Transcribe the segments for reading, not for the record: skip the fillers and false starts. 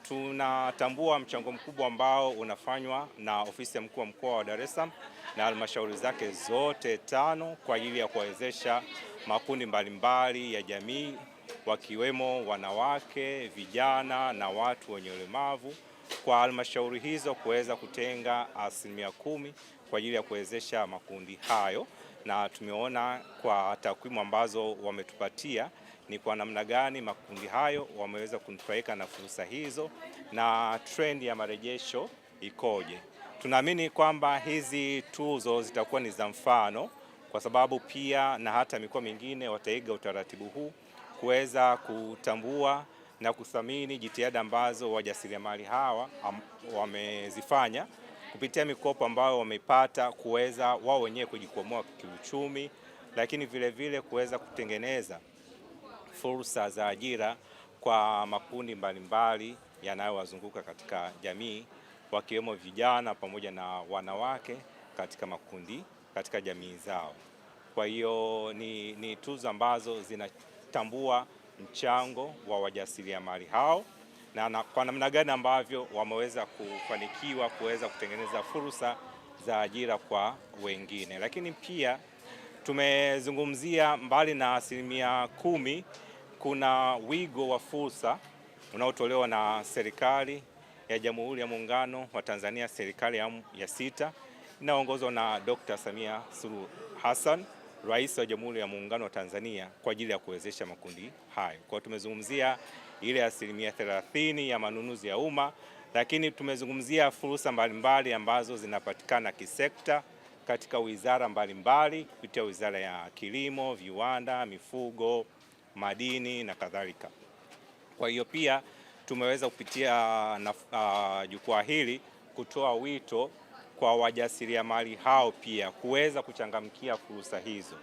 tunatambua mchango mkubwa ambao unafanywa na ofisi ya mkuu wa mkoa wa Dar es Salaam na halmashauri zake zote 5 kwa ajili ya kuwawezesha makundi mbalimbali ya jamii wakiwemo wanawake, vijana na watu wenye ulemavu, kwa halmashauri hizo kuweza kutenga 10% kwa ajili ya kuwezesha makundi hayo, na tumeona kwa takwimu ambazo wametupatia ni kwa namna gani makundi hayo wameweza kunufaika na fursa hizo na trend ya marejesho ikoje. Tunaamini kwamba hizi tuzo zitakuwa ni za mfano, kwa sababu pia na hata mikoa mingine wataiga utaratibu huu kuweza kutambua na kuthamini jitihada ambazo wajasiriamali hawa wamezifanya kupitia mikopo ambayo wamepata kuweza wao wenyewe kujikwamua kiuchumi, lakini vile vile kuweza kutengeneza fursa za ajira kwa makundi mbalimbali yanayowazunguka katika jamii, wakiwemo vijana pamoja na wanawake katika jamii zao. Kwa hiyo ni tuzo ambazo zinatambua mchango wa wajasiriamali hao na kwa namna gani ambavyo wameweza kufanikiwa kuweza kutengeneza fursa za ajira kwa wengine. Lakini pia tumezungumzia mbali na 10%, kuna wigo wa fursa unaotolewa na serikali ya Jamhuri ya Muungano wa Tanzania, serikali ya 6 inaongozwa na Dr. Samia Suluhu Hassan, Rais wa Jamhuri ya Muungano wa Tanzania, kwa ajili ya kuwezesha makundi hayo. Kwa tumezungumzia ile 30% ya manunuzi ya umma, lakini tumezungumzia fursa mbalimbali ambazo zinapatikana kisekta katika wizara mbalimbali kupitia Wizara ya Kilimo, Viwanda, Mifugo, Madini na kadhalika. Kwa hiyo pia tumeweza kupitia jukwaa hili kutoa wito kwa wajasiriamali hao pia kuweza kuchangamkia fursa hizo,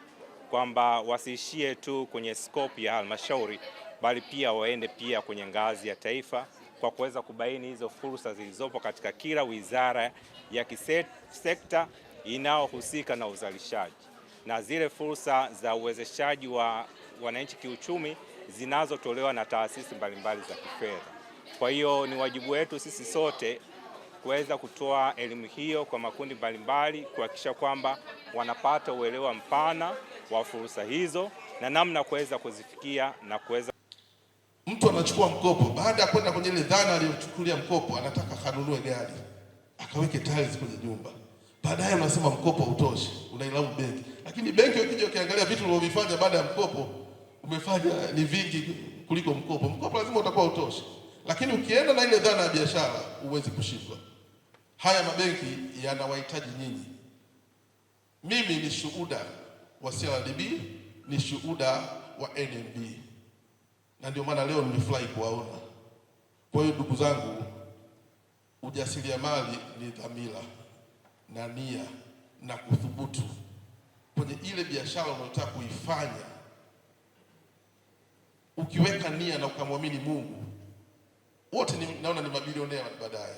kwamba wasiishie tu kwenye scope ya halmashauri, bali pia waende pia kwenye ngazi ya taifa kwa kuweza kubaini hizo fursa zilizopo katika kila wizara ya kisekta inayohusika na uzalishaji na zile fursa za uwezeshaji wa wananchi kiuchumi zinazotolewa na taasisi mbalimbali za kifedha. Kwa hiyo ni wajibu wetu sisi sote kuweza kutoa elimu hiyo kwa makundi mbalimbali, kuhakikisha kwamba wanapata uelewa mpana wa fursa hizo na namna kuweza kuzifikia na kuweza. Mtu anachukua mkopo, baada ya kwenda kwenye ile dhana aliyochukulia mkopo, anataka kanunue gari, akaweke tiles kwenye nyumba. Baadaye unasema mkopo utoshi, unailaumu benki. Lakini benki ukija ukiangalia vitu ulivyofanya baada ya mkopo, umefanya ni vingi kuliko mkopo. Mkopo lazima utakuwa utoshi. Lakini ukienda na ile dhana ya biashara, huwezi kushindwa. Haya mabenki yanawahitaji nyinyi. Mimi ni shuhuda wa CRDB, ni shuhuda wa NMB. Na ndio maana leo nimefurahi kuwaona. Kwa hiyo ndugu zangu, ujasiriamali ni dhamira na nia na kuthubutu kwenye ile biashara unayotaka kuifanya. Ukiweka nia na ukamwamini Mungu, wote naona ni mabilionea baadaye.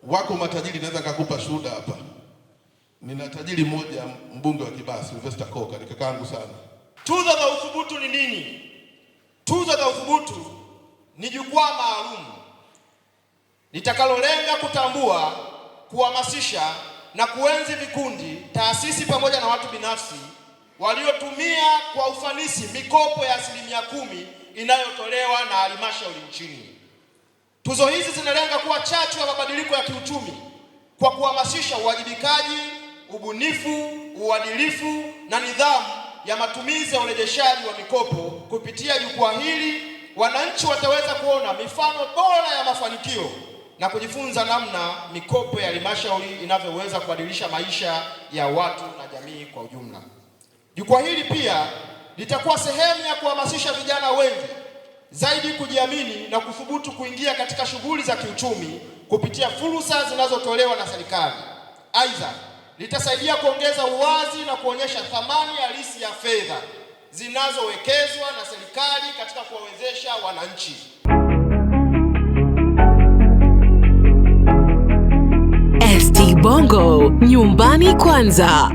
Wako matajiri, naweza kukupa shuhuda hapa. Nina tajiri mmoja, mbunge wa Kibasi, Sylvester Koka, ni kakaangu sana. Tuzo za uthubutu ni nini? Tuzo za uthubutu ni jukwaa maalum litakalolenga kutambua, kuhamasisha na kuenzi vikundi, taasisi pamoja na watu binafsi waliotumia kwa ufanisi mikopo ya 10% inayotolewa na halmashauri nchini. Tuzo hizi zinalenga kuwa chachu ya mabadiliko ya kiuchumi kwa kuhamasisha uwajibikaji, ubunifu, uadilifu na nidhamu ya matumizi ya urejeshaji wa mikopo. Kupitia jukwaa hili, wananchi wataweza kuona mifano bora ya mafanikio na kujifunza namna mikopo ya halmashauri inavyoweza kubadilisha maisha ya watu na jamii kwa ujumla. Jukwaa hili pia litakuwa sehemu ya kuhamasisha vijana wengi zaidi kujiamini na kuthubutu kuingia katika shughuli za kiuchumi kupitia fursa zinazotolewa na serikali. Aidha, litasaidia kuongeza uwazi na kuonyesha thamani halisi ya fedha zinazowekezwa na serikali katika kuwawezesha wananchi. ST Bongo, nyumbani kwanza.